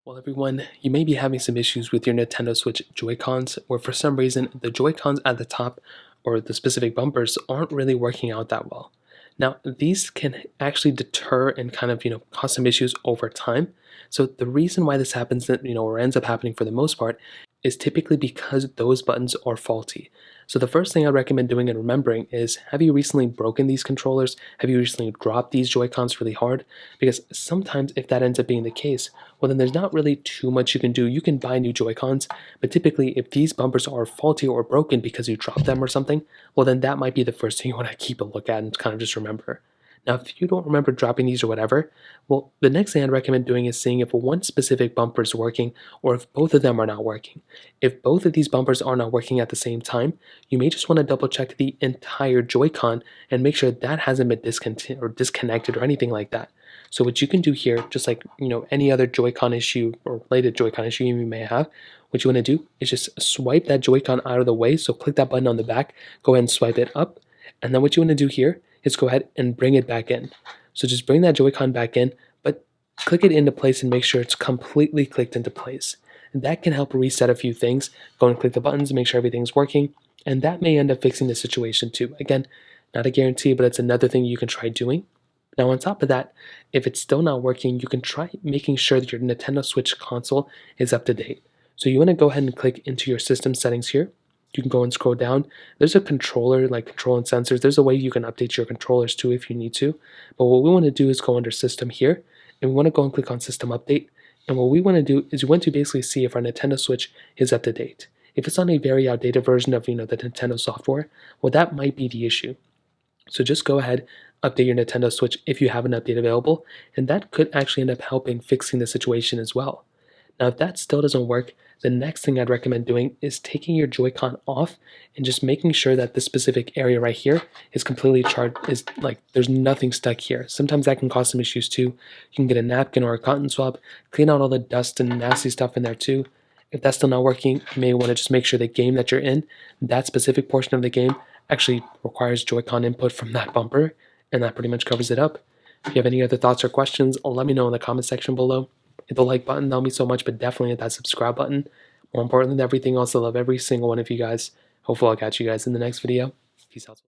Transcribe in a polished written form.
Well, everyone, you may be having some issues with your Nintendo Switch Joy-Cons, where for some reason the Joy-Cons at the top or the specific bumpers aren't really working out that well. Now, these can actually deter and kind of, cause some issues over time. So the reason why this happens, or ends up happening for the most part, is typically because those buttons are faulty. So the first thing I recommend doing and remembering is, have you recently broken these controllers? Have you recently dropped these Joy-Cons really hard? Because sometimes if that ends up being the case, well then there's not really too much you can do. You can buy new Joy-Cons, but typically if these bumpers are faulty or broken because you dropped them or something, well then that might be the first thing you want to keep a look at and kind of just remember. Now, if you don't remember dropping these or whatever, well, the next thing I'd recommend doing is seeing if one specific bumper is working or if both of them are not working. If both of these bumpers are not working at the same time, you may just want to double check the entire Joy-Con and make sure that hasn't been disconnected or anything like that. So what you can do here, just like any other Joy-Con issue or related Joy-Con issue you may have, what you want to do is just swipe that Joy-Con out of the way. So click that button on the back, go ahead and swipe it up. And then what you want to do here is go ahead and bring it back in. So just bring that Joy-Con back in, but click it into place and make sure it's completely clicked into place. And that can help reset a few things. Go and click the buttons, make sure everything's working, and that may end up fixing the situation too. Again, not a guarantee, but it's another thing you can try doing. Now on top of that, if it's still not working, you can try making sure that your Nintendo Switch console is up to date. So you want to go ahead and click into your system settings here. You can go and scroll down. There's a controller, like control and sensors. There's a way you can update your controllers too if you need to. But what we want to do is go under system here, and we want to go and click on system update. And what we want to do is we want to basically see if our Nintendo Switch is up to date. If it's on a very outdated version of the Nintendo software, well that might be the issue. So just go ahead, update your Nintendo Switch if you have an update available, and that could actually end up helping fixing the situation as well. Now, if that still doesn't work, the next thing I'd recommend doing is taking your Joy-Con off and just making sure that this specific area right here is completely charged, is like there's nothing stuck here. Sometimes that can cause some issues too. You can get a napkin or a cotton swab, clean out all the dust and nasty stuff in there too. If that's still not working, you may want to just make sure the game that you're in, that specific portion of the game, actually requires Joy-Con input from that bumper, and that pretty much covers it up. If you have any other thoughts or questions, let me know in the comment section below. Hit the like button, that'll mean so much, but definitely hit that subscribe button. More importantly than everything else, I love every single one of you guys. Hopefully I'll catch you guys in the next video. Peace out.